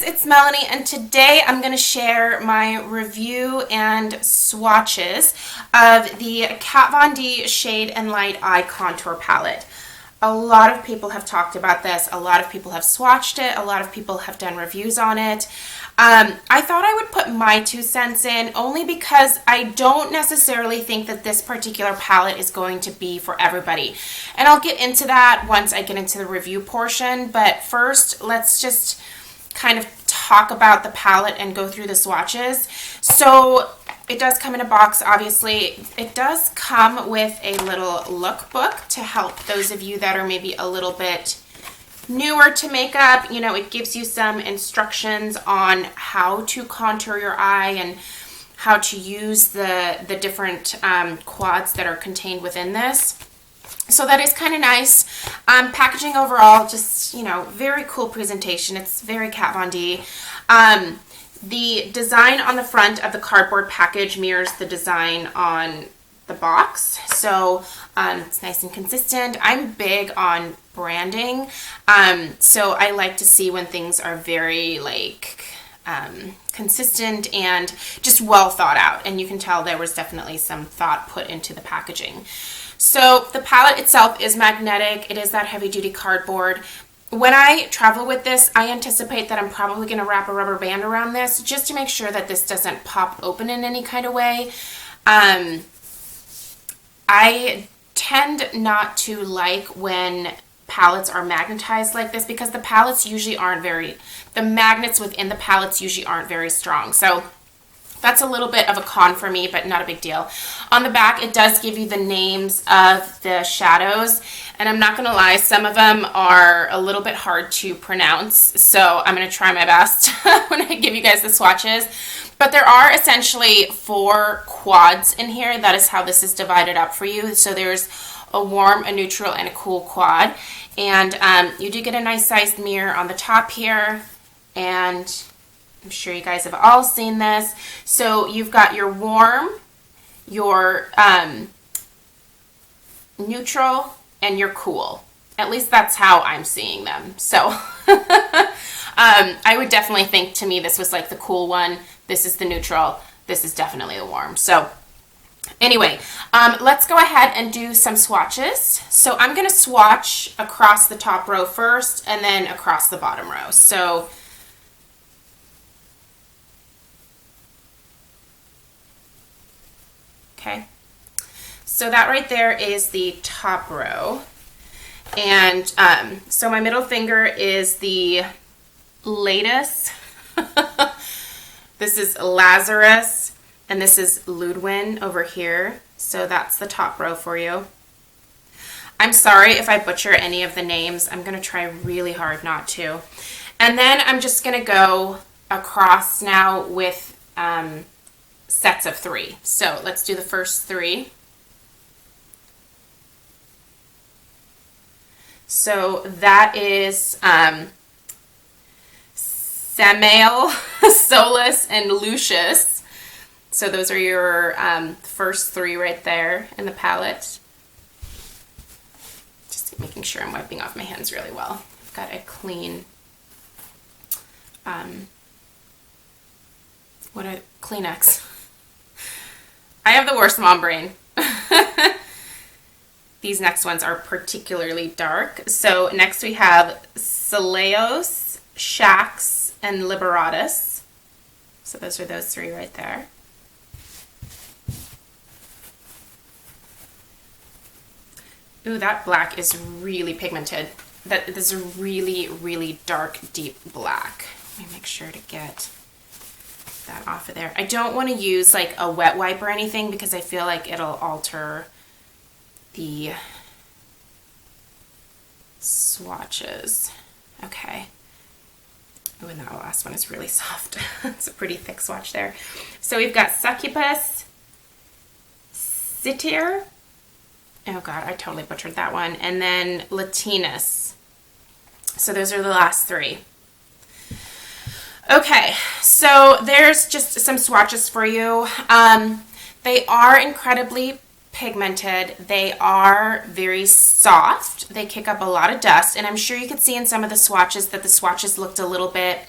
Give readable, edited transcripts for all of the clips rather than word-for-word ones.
guys, it's Melanie, and today I'm going to share my review and swatches of the Kat Von D Shade and Light Eye Contour Palette. A lot of people have talked about this, a lot of people have swatched it, a lot of people have done reviews on it. I thought I would put my 2 cents in only because I don't necessarily think that this particular palette is going to be for everybody. And I'll get into that once I get into the review portion, but first let's just kind of talk about the palette and go through the swatches. So it does come in a box, obviously. It does come with a little lookbook to help those of you that are maybe a little bit newer to makeup. You know, it gives you some instructions on how to contour your eye and how to use the different quads that are contained within this. So that is kind of nice. Packaging overall, just, you know, very cool presentation. It's very Kat Von D. The design on the front of the cardboard package mirrors the design on the box. So it's nice and consistent. I'm big on branding. So I like to see when things are very consistent and just well thought out. And you can tell there was definitely some thought put into the packaging. So the palette itself is magnetic. It is that heavy duty cardboard. When I travel with this, I anticipate that I'm probably going to wrap a rubber band around this just to make sure that this doesn't pop open in any kind of way. I tend not to like when palettes are magnetized like this because the palettes usually aren't the magnets within the palettes usually aren't very strong. So that's a little bit of a con for me, but not a big deal. On the back, it does give you the names of the shadows, and I'm not going to lie, some of them are a little bit hard to pronounce, so I'm going to try my best when I give you guys the swatches. But there are essentially 4 quads in here. That is how this is divided up for you. So there's a warm, a neutral, and a cool quad. And you do get a nice sized mirror on the top here, and I'm sure you guys have all seen this. So you've got your warm, your neutral, and your cool. At least that's how I'm seeing them. So I would definitely think, to me, this was like the cool one. This is the neutral. This is definitely the warm. So anyway, let's go ahead and do some swatches. So I'm going to swatch across the top row first and then across the bottom row. So okay, so that right there is the top row. And so my middle finger is the latest. This is Lazarus, and this is Ludwin over here. So that's the top row for you. I'm sorry if I butcher any of the names. I'm going to try really hard not to. And then I'm just going to go across now with sets of 3. So let's do the first 3. So that is Samael, Solus, and Lucius. So those are your first 3 right there in the palette. Just making sure I'm wiping off my hands really well. I've got a clean, Kleenex. I have the worst mom brain. These next ones are particularly dark. So next we have Celeos, Shax, and Liberatus. So those are those 3 right there. Ooh, that black is really pigmented. That is a really, really dark, deep black. Let me make sure to get that off of there. I don't want to use like a wet wipe or anything because I feel like it'll alter the swatches. Okay. Oh, and that last one is really soft. It's a pretty thick swatch there. So we've got Succubus, Sitir. Oh God, I totally butchered that one. And then Latinus. So those are the last 3. Okay, so there's just some swatches for you. They are incredibly pigmented. They are very soft. They kick up a lot of dust, and I'm sure you could see in some of the swatches that the swatches looked a little bit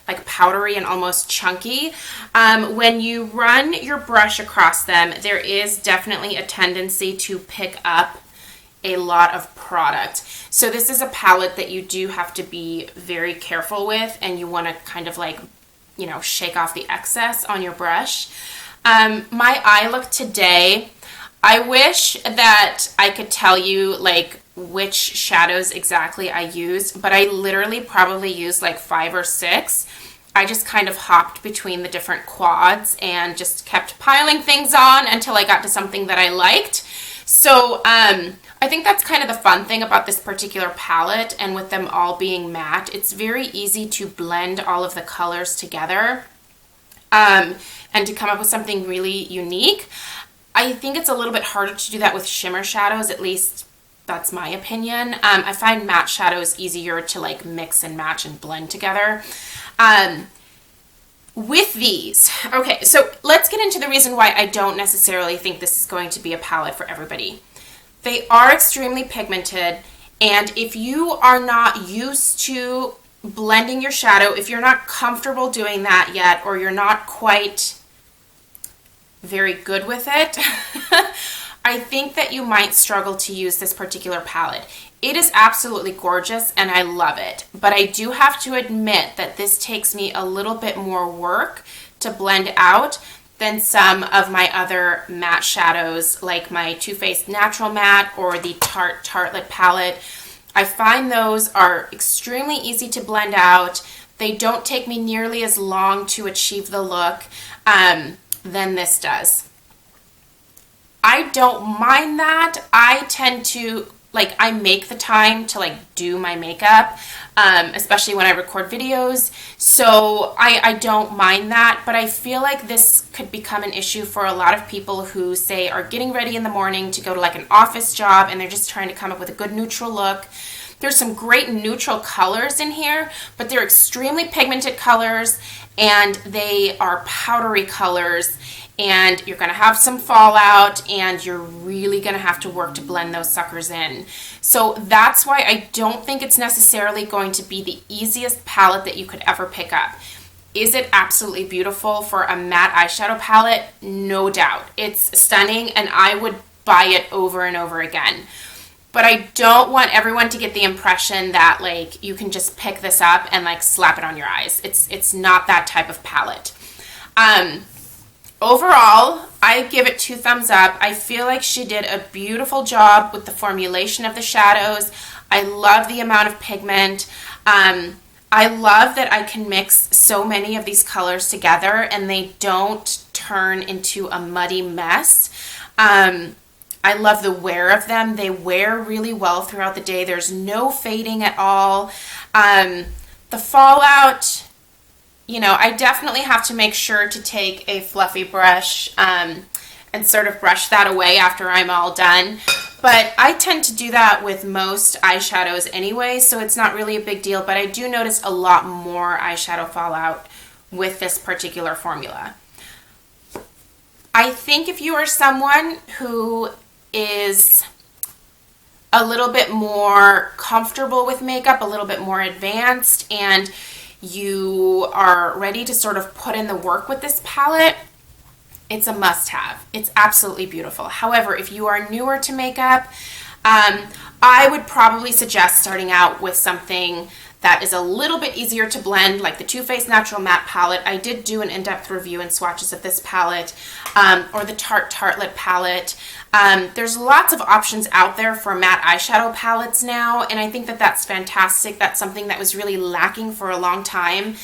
like powdery and almost chunky. When you run your brush across them, there is definitely a tendency to pick up a lot of product. So this is a palette that you do have to be very careful with, and you want to kind of like, you know, shake off the excess on your brush. My eye look today, I wish that I could tell you like which shadows exactly I used, but I literally probably used like 5 or 6. I just kind of hopped between the different quads and just kept piling things on until I got to something that I liked. So I think that's kind of the fun thing about this particular palette, and with them all being matte, it's very easy to blend all of the colors together and to come up with something really unique. I think it's a little bit harder to do that with shimmer shadows, at least that's my opinion. I find matte shadows easier to like mix and match and blend together. With these, okay, so let's get into the reason why I don't necessarily think this is going to be a palette for everybody. They are extremely pigmented, and if you are not used to blending your shadow, if you're not comfortable doing that yet, or you're not quite very good with it, I think that you might struggle to use this particular palette. It is absolutely gorgeous and I love it, but I do have to admit that this takes me a little bit more work to blend out than some of my other matte shadows, like my Too Faced Natural Matte or the Tarte Tartelette palette. I find those are extremely easy to blend out. They don't take me nearly as long to achieve the look than this does. I don't mind that. I tend to, like, I make the time to like do my makeup, especially when I record videos. So I don't mind that, but I feel like this could become an issue for a lot of people who say are getting ready in the morning to go to like an office job and they're just trying to come up with a good neutral look. There's some great neutral colors in here, but they're extremely pigmented colors and they are powdery colors, and you're going to have some fallout and you're really going to have to work to blend those suckers in. So that's why I don't think it's necessarily going to be the easiest palette that you could ever pick up. Is it absolutely beautiful for a matte eyeshadow palette? No doubt. It's stunning and I would buy it over and over again. But I don't want everyone to get the impression that like you can just pick this up and like slap it on your eyes. It's not that type of palette. Overall, I give it 2 thumbs up. I feel like she did a beautiful job with the formulation of the shadows. I love the amount of pigment. I love that I can mix so many of these colors together and they don't turn into a muddy mess. I love the wear of them. They wear really well throughout the day. There's no fading at all. The fallout, you know, I definitely have to make sure to take a fluffy brush and sort of brush that away after I'm all done. But I tend to do that with most eyeshadows anyway, so it's not really a big deal. But I do notice a lot more eyeshadow fallout with this particular formula. I think if you are someone who is a little bit more comfortable with makeup, a little bit more advanced, and you are ready to sort of put in the work with this palette, it's a must-have. It's absolutely beautiful. However, if you are newer to makeup, I would probably suggest starting out with something that is a little bit easier to blend, like the Too Faced Natural Matte palette. I did do an in-depth review in Swatches of this palette, or the Tarte Tartelette palette. There's lots of options out there for matte eyeshadow palettes now, and I think that that's fantastic. That's something that was really lacking for a long time.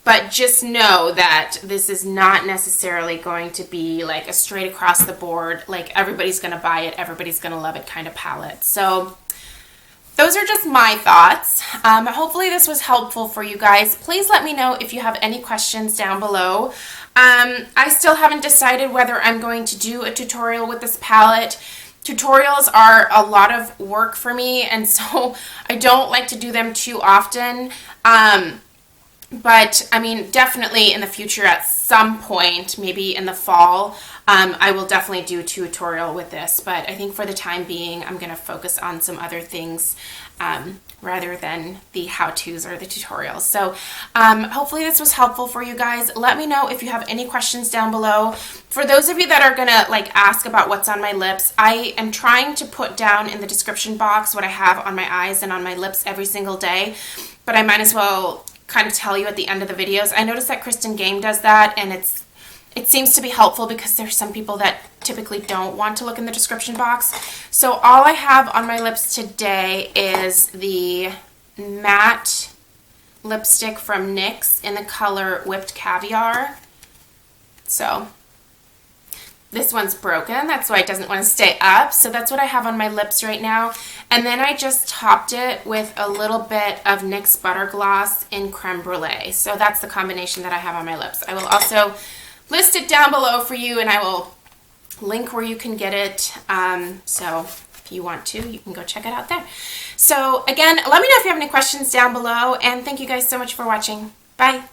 But just know that this is not necessarily going to be like a straight across the board, like everybody's going to buy it, everybody's going to love it kind of palette. So those are just my thoughts. Hopefully this was helpful for you guys. Please let me know if you have any questions down below. I still haven't decided whether I'm going to do a tutorial with this palette. Tutorials are a lot of work for me, and so I don't like to do them too often. But I mean, definitely in the future at some point, maybe in the fall, I will definitely do a tutorial with this. But I think for the time being, I'm going to focus on some other things rather than the how-tos or the tutorials. So hopefully this was helpful for you guys. Let me know if you have any questions down below. For those of you that are gonna like ask about what's on my lips, I am trying to put down in the description box what I have on my eyes and on my lips every single day, but I might as well kind of tell you at the end of the videos. I noticed that Kristen Game does that, and it seems to be helpful because there's some people that typically don't want to look in the description box. So all I have on my lips today is the matte lipstick from NYX in the color Whipped Caviar. So this one's broken, that's why it doesn't want to stay up. So that's what I have on my lips right now. And then I just topped it with a little bit of NYX Butter Gloss in Creme Brûlée. So that's the combination that I have on my lips. I will also list it down below for you, and I will link where you can get it. So if you want to, you can go check it out there. So again, let me know if you have any questions down below, and thank you guys so much for watching. Bye.